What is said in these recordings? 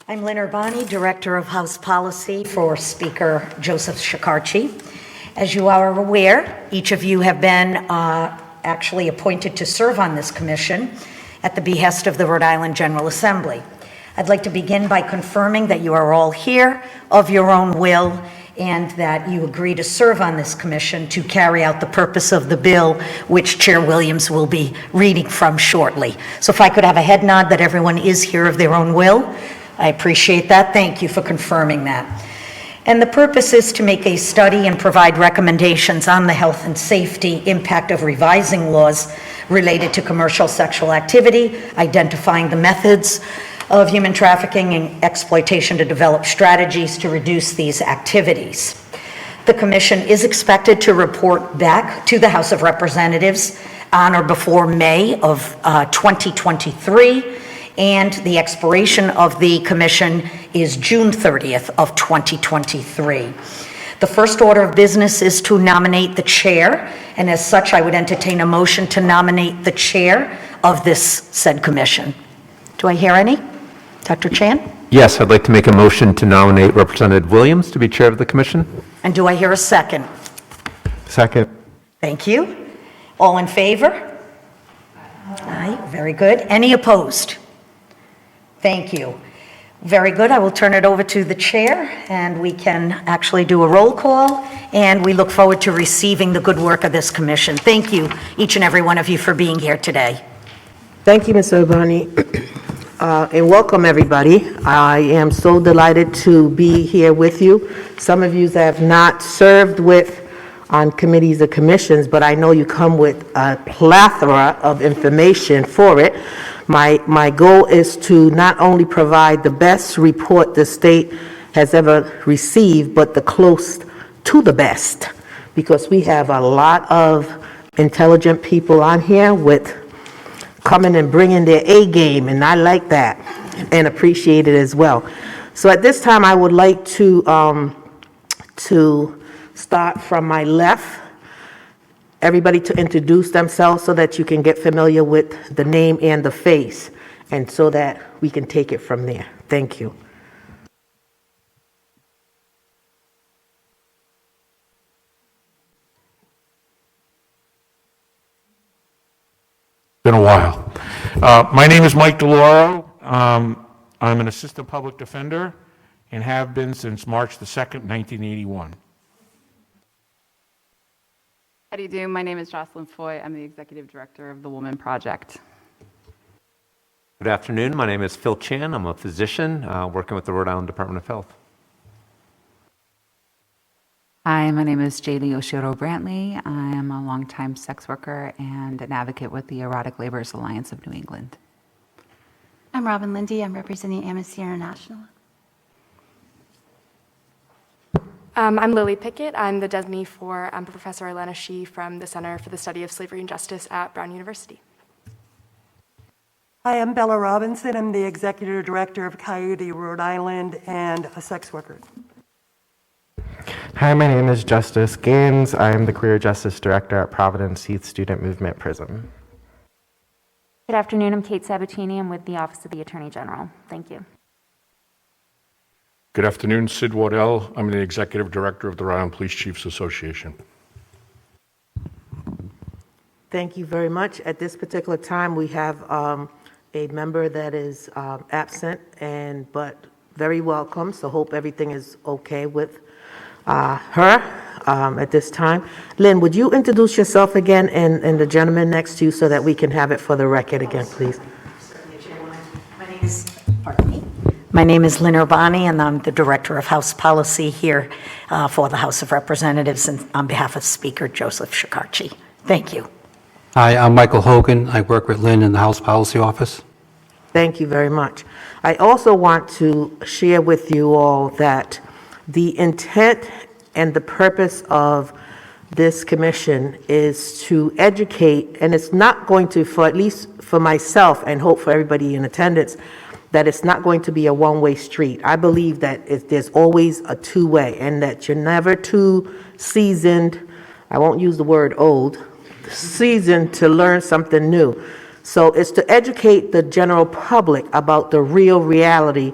I'm Lynn Urbani, Director of House Policy for Speaker Joseph Shekarchi. As you are aware, each of you have been actually appointed to serve on this commission at the behest of the Rhode Island General Assembly. I'd like to begin by confirming that you are all here of your own will and that you agree to serve on this commission to carry out the purpose of the bill, which Chair Williams will be reading from shortly. So if I could have a head nod that everyone is here of their own will, I appreciate that. Thank you for confirming that. And the purpose is to make a study and provide recommendations on the health and safety impact of revising laws related to commercial sexual activity, identifying the methods of human trafficking and exploitation to develop strategies to reduce these activities. The Commission is expected to report back to the House of Representatives on or before May of 2023, and the expiration of the Commission is June 30th of 2023. The first order of business is to nominate the chair, and as such, I would entertain a motion to nominate the chair of this said commission. Do I hear any? Dr. Chan? Yes, I'd like to make a motion to nominate Representative Williams to be chair of the commission. And do I hear a second? Second. Thank you. All in favor? Aye, very good. Any opposed? Thank you. Very good. I will turn it over to the chair, and we can actually do a roll call, and we look forward to receiving the good work of this commission. Thank you, each and every one of you, for being here today. Thank you, Ms. Urbani. And welcome, everybody. I am so delighted to be here with you. Some of you have not served on committees or commissions, but I know you come with a plethora of information for it. My goal is to not only provide the best report the state has ever received, but the close to the best, because we have a lot of intelligent people on here with coming and bringing their A game, and I like that and appreciate it as well. So at this time, I would like to start from my left. Everybody to introduce themselves so that you can get familiar with the name and the face, and so that we can take it from there. Thank you. Been a while. My name is Mike Delauro. I'm an assistant public defender and have been since March the 2nd, 1981. How do you do? My name is Jocelyn Foy. I'm the executive director of the Woman Project. Good afternoon. My name is Phil Chan. I'm a physician working with the Rhode Island Department of Health. Hi, my name is Jaylee Oshiro Brantley. I am a longtime sex worker and an advocate with the Erotic Laborers Alliance of New England. I'm Robin Lindy. I'm representing Amnesty International. I'm Lily Pickett. I'm the designee for Professor Elena Shee from the Center for the Study of Slavery and Justice at Brown University. Hi, I'm Bella Robinson. I'm the executive director of COYOTE, Rhode Island, and a sex worker. Hi, my name is Justice Gaines. I'm the Career Justice Director at Providence Youth Student Movement Prism. Good afternoon. I'm Kate Sabatini. I'm with the Office of the Attorney General. Thank you. Good afternoon, Sid Waddell. I'm the executive director of the Rhode Island Police Chiefs Association. Thank you very much. At this particular time, we have a member that is absent, but very welcome. So hope everything is okay with her at this time. Lynn, would you introduce yourself again and the gentleman next to you so that we can have it for the record again, please? My name is Lynn Urbani, and I'm the Director of House Policy here for the House of Representatives, and on behalf of Speaker Joseph Shekarchi. Thank you. Hi, I'm Michael Hogan. I work with Lynn in the House Policy Office. Thank you very much. I also want to share with you all that the intent and the purpose of this commission is to educate, and it's not going to, for at least for myself and hope for everybody in attendance, that it's not going to be a one-way street. I believe that there's always a two-way, and that you're never too seasoned, I won't use the word old, seasoned to learn something new. So it's to educate the general public about the real reality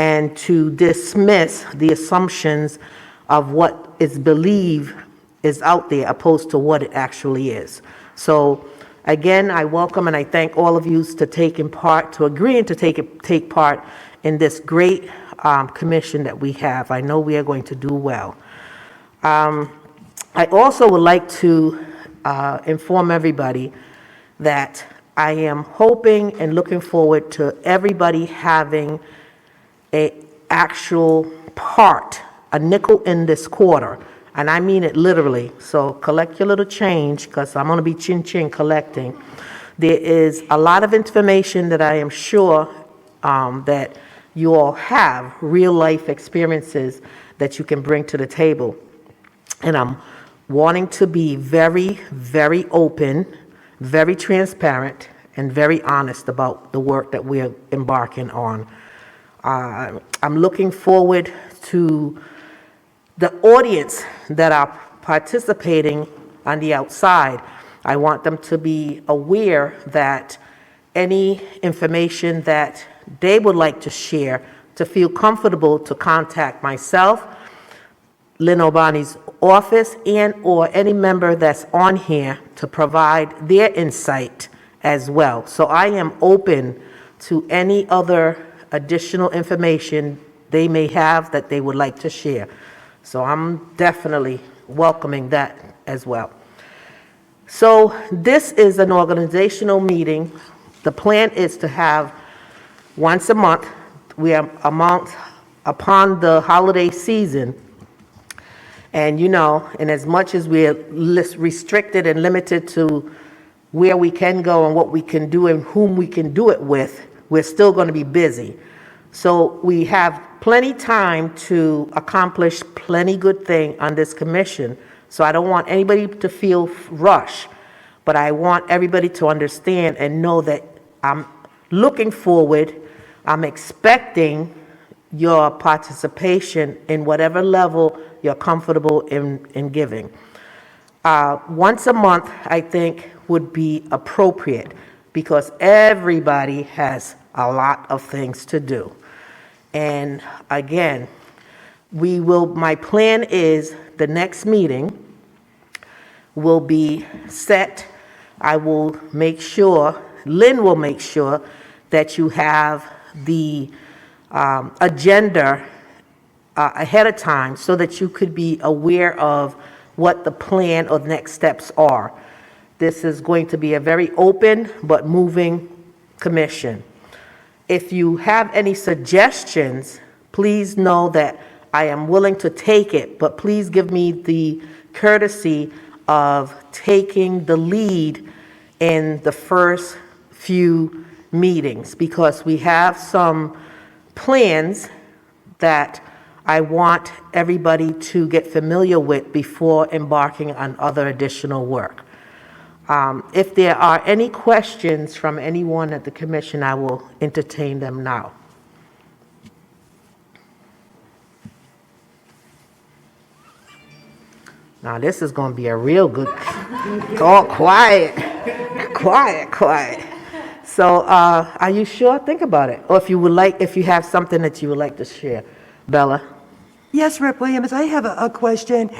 and to dismiss the assumptions of what is believed is out there opposed to what it actually is. So again, I welcome and I thank all of you to agreeing to take part in this great commission that we have. I know we are going to do well. I also would like to inform everybody that I am hoping and looking forward to everybody having a actual part, a nickel in this quarter. And I mean it literally. So collect your little change, because I'm going to be chin-chin collecting. There is a lot of information that I am sure that you all have, real-life experiences that you can bring to the table. And I'm wanting to be very, very open, very transparent, and very honest about the work that we're embarking on. I'm looking forward to the audience that are participating on the outside. I want them to be aware that any information that they would like to share, to feel comfortable to contact myself, Lynn Urbani's office, and or any member that's on here to provide their insight as well. So I am open to any other additional information they may have that they would like to share. So I'm definitely welcoming that as well. So this is an organizational meeting. The plan is to have once a month. We are a month upon the holiday season. And and as much as we're restricted and limited to where we can go and what we can do and whom we can do it with, we're still going to be busy. So we have plenty time to accomplish plenty good thing on this commission. So I don't want anybody to feel rushed, but I want everybody to understand and know that I'm looking forward, I'm expecting your participation in whatever level you're comfortable in giving. Once a month, I think, would be appropriate because everybody has a lot of things to do. And again, my plan is the next meeting will be set. I will make sure, Lynn will make sure that you have the agenda ahead of time so that you could be aware of what the plan or next steps are. This is going to be a very open but moving commission. If you have any suggestions, please know that I am willing to take it, but please give me the courtesy of taking the lead in the first few meetings because we have some plans that I want everybody to get familiar with before embarking on other additional work. If there are any questions from anyone at the commission, I will entertain them now. Now this is going to be a real good, all quiet. So are you sure? Think about it. Or if you have something that you would like to share. Bella? Yes, Rep. Williams, I have a question.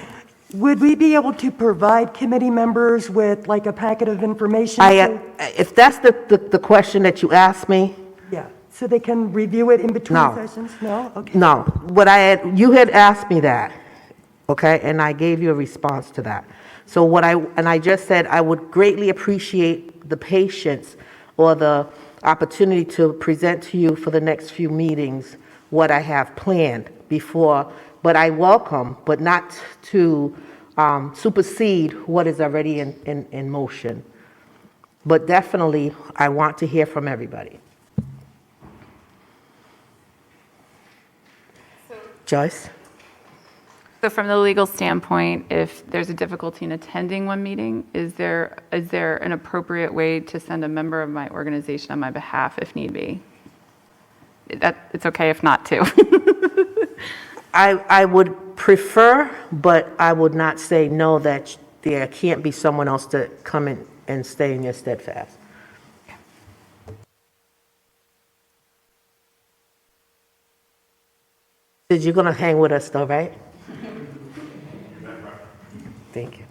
Would we be able to provide committee members with like a packet of information? If that's the question that you asked me. Yeah, so they can review it in between sessions? No? Okay. No, you had asked me that, okay, and I gave you a response to that. So I just said I would greatly appreciate the patience or the opportunity to present to you for the next few meetings what I have planned before, but I welcome, but not to supersede what is already in motion. But definitely, I want to hear from everybody. Joyce? So from the legal standpoint, if there's a difficulty in attending one meeting, is there an appropriate way to send a member of my organization on my behalf if need be? It's okay if not to. I would prefer, but I would not say no, that there can't be someone else to come in and stay in your steadfast. Sid, you're gonna hang with us though, right? Thank you.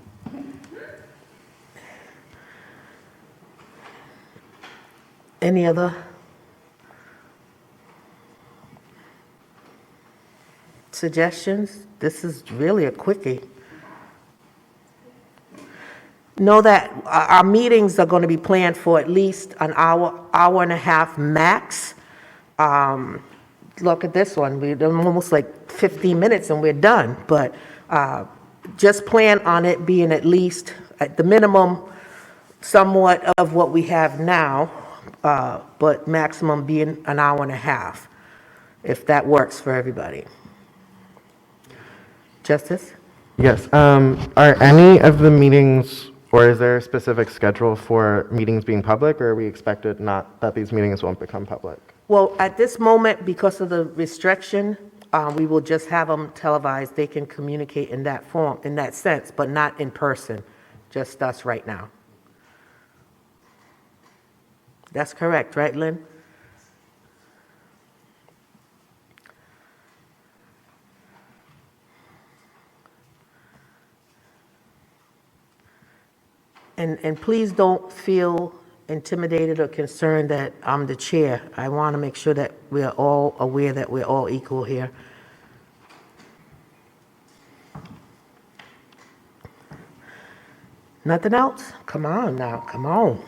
Any other suggestions? This is really a quickie. Know that our meetings are going to be planned for at least an hour, hour and a half max. Look at this one, we're almost like 15 minutes and we're done, but just plan on it being at least, at the minimum, somewhat of what we have now, but maximum being an hour and a half, if that works for everybody. Justice? Yes. Are any of the meetings, or is there a specific schedule for meetings being public, or are we expected not that these meetings won't become public? Well, at this moment, because of the restriction, we will just have them televised. They can communicate in that form, in that sense, but not in person, just us right now. That's correct, right, Lynn? And please don't feel intimidated or concerned that I'm the chair. I want to make sure that we're all aware that we're all equal here. Nothing else? Come on now, come on.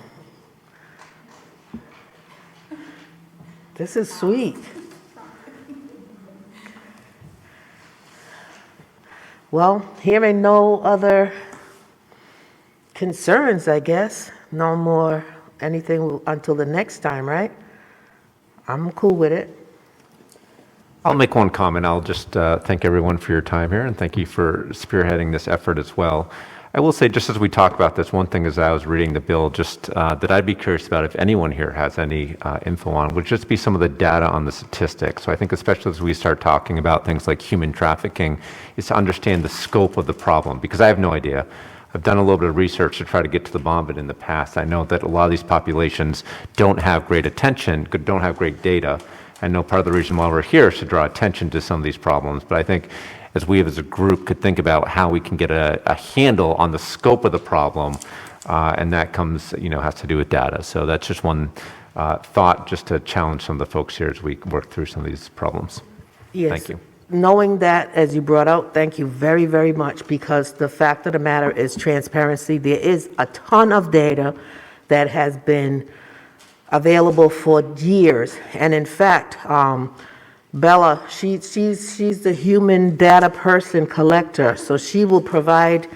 This is sweet. Well, hearing no other concerns, I guess. No more anything until the next time, right? I'm cool with it. I'll make one comment. I'll just thank everyone for your time here and thank you for spearheading this effort as well. I will say, just as we talk about this, one thing as I was reading the bill, just that I'd be curious about if anyone here has any info on, would just be some of the data on the statistics. So I think especially as we start talking about things like human trafficking, is to understand the scope of the problem, because I have no idea. I've done a little bit of research to try to get to the bottom of it in the past. I know that a lot of these populations don't have great attention, don't have great data. I know part of the reason why we're here is to draw attention to some of these problems, but I think as we as a group could think about how we can get a handle on the scope of the problem, and that comes, has to do with data. So that's just one thought, just to challenge some of the folks here as we work through some of these problems. Yes. Thank you. Knowing that, as you brought out, thank you very, very much, because the fact of the matter is transparency. There is a ton of data that has been available for years. And in fact, Bella, she's the human data person collector, so she will provide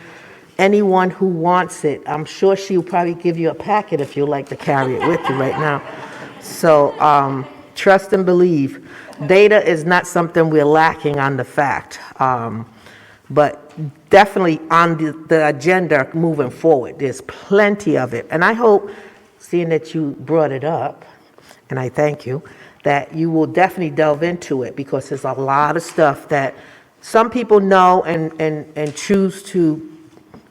anyone who wants it. I'm sure she'll probably give you a packet if you'd like to carry it with you right now. So trust and believe. Data is not something we're lacking on the fact, but definitely on the agenda moving forward. There's plenty of it. And I hope, seeing that you brought it up, and I thank you, that you will definitely delve into it, because there's a lot of stuff that some people know and choose to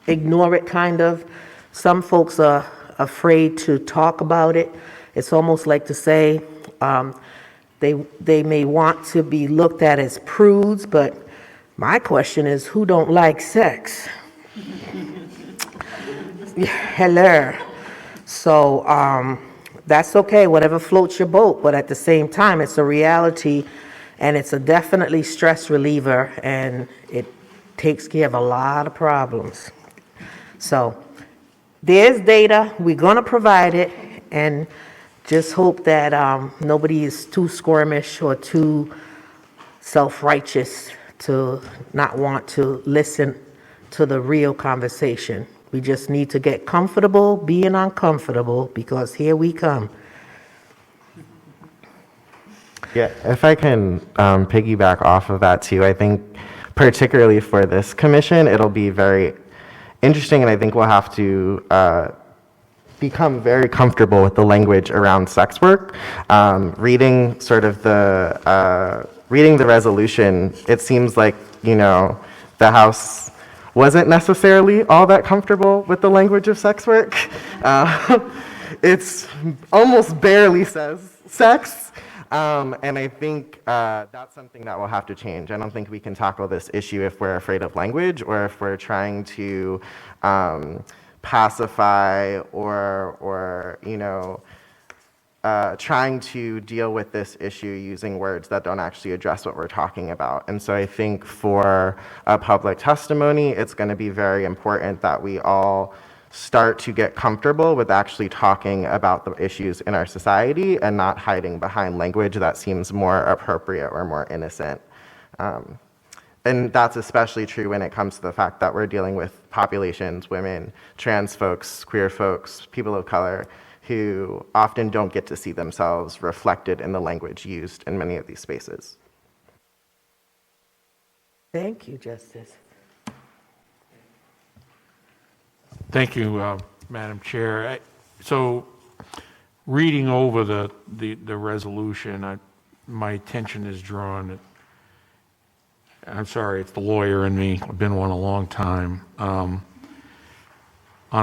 ignore it, kind of. Some folks are afraid to talk about it. It's almost like to say, they may want to be looked at as prudes, but my question is, who don't like sex? Hello. So that's okay, whatever floats your boat, but at the same time, it's a reality, and it's a definitely stress reliever, and it takes care of a lot of problems. So there's data, we're gonna provide it, and just hope that nobody is too squirmish or too self-righteous to not want to listen to the real conversation. We just need to get comfortable being uncomfortable, because here we come. Yeah, if I can piggyback off of that too, I think particularly for this commission, it'll be very interesting, and I think we'll have to become very comfortable with the language around sex work. Reading sort of reading the resolution, it seems like, the House wasn't necessarily all that comfortable with the language of sex work. It's almost barely says sex. And I think that's something that will have to change. I don't think we can tackle this issue if we're afraid of language or if we're trying to pacify or trying to deal with this issue using words that don't actually address what we're talking about. And so I think for a public testimony, it's going to be very important that we all start to get comfortable with actually talking about the issues in our society and not hiding behind language that seems more appropriate or more innocent. And that's especially true when it comes to the fact that we're dealing with populations, women, trans folks, queer folks, people of color, who often don't get to see themselves reflected in the language used in many of these spaces. Thank you, Justice. Thank you, Madam Chair. So, reading over the resolution, my attention is drawn. I'm sorry, it's the lawyer in me. I've been one a long time. On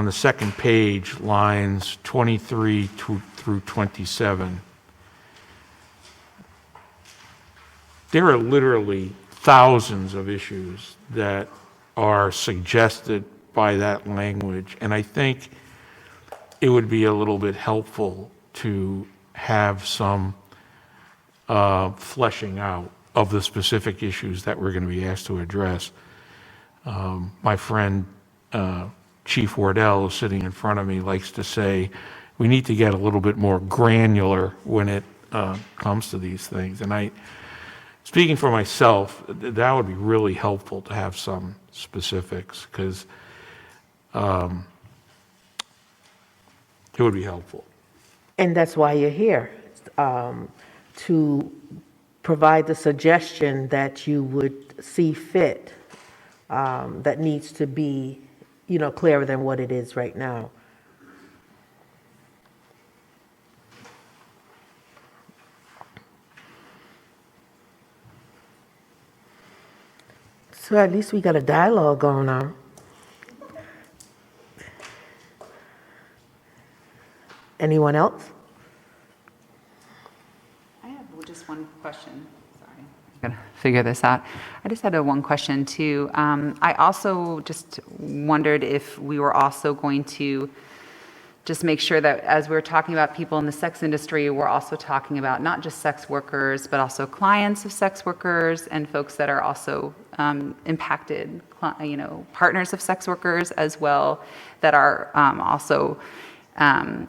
the second page, lines 23 through 27, there are literally thousands of issues that are suggested by that language, and I think it would be a little bit helpful to have some fleshing out of the specific issues that we're going to be asked to address. My friend Chief Wardell, sitting in front of me, likes to say we need to get a little bit more granular when it comes to these things. And speaking for myself, that would be really helpful to have some specifics, because it would be helpful. And that's why you're here, to provide the suggestion that you would see fit, that needs to be, clearer than what it is right now. So at least we got a dialogue going on. Anyone else? I have just one question. Sorry, I'm going to figure this out. I just had one question too. I also just wondered if we were also going to just make sure that as we're talking about people in the sex industry, we're also talking about not just sex workers, but also clients of sex workers and folks that are also impacted, partners of sex workers as well, that are also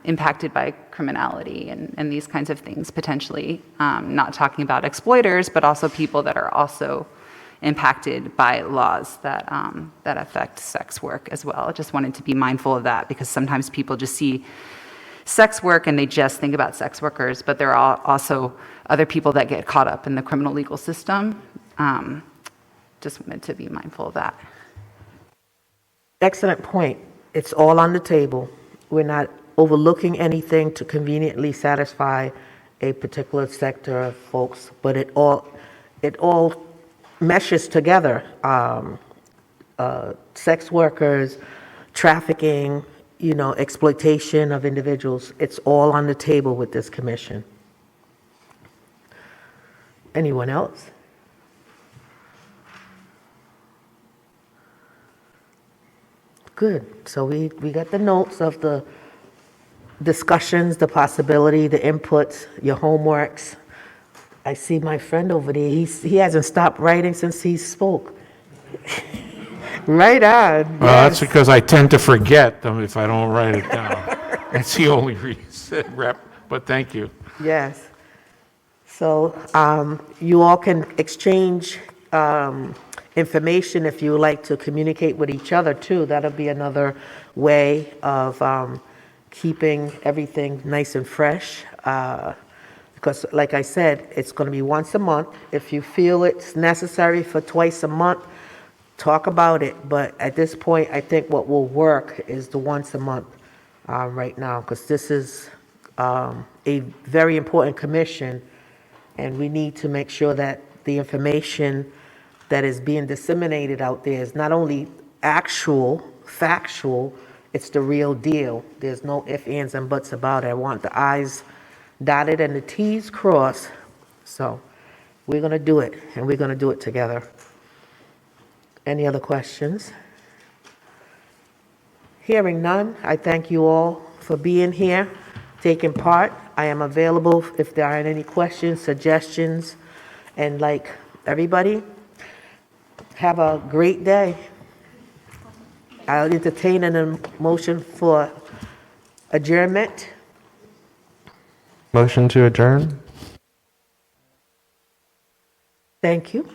impacted by criminality and these kinds of things potentially. Not talking about exploiters, but also people that are also impacted by laws that that affect sex work as well. I just wanted to be mindful of that, because sometimes people just see sex work and they just think about sex workers, but there are also other people that get caught up in the criminal legal system. Just wanted to be mindful of that. Excellent point. It's all on the table. We're not overlooking anything to conveniently satisfy a particular sector of folks, but it all meshes together. Sex workers, trafficking, exploitation of individuals. It's all on the table with this commission. Anyone else? Good. So we got the notes of the discussions, the possibility, the inputs, your homeworks. I see my friend over there. He hasn't stopped writing since he spoke. Right on. Well, that's because I tend to forget them if I don't write it down. That's the only reason, Rep. But thank you. Yes. So you all can exchange information if you would like to communicate with each other too. That'll be another way of keeping everything nice and fresh. Because like I said, it's going to be once a month. If you feel it's necessary for twice a month, talk about it. But at this point, I think what will work is the once a month right now, because this is a very important commission, and we need to make sure that the information that is being disseminated out there is not only actual, factual, it's the real deal. There's no ifs, ands, and buts about it. I want the I's dotted and the T's crossed So we're going to do it, and we're going to do it together. Any other questions? Hearing none, I thank you all for being here, taking part. I am available if there are any questions, suggestions, and like everybody, have a great day. I'll entertain an motion for adjournment. Motion to adjourn? Thank you.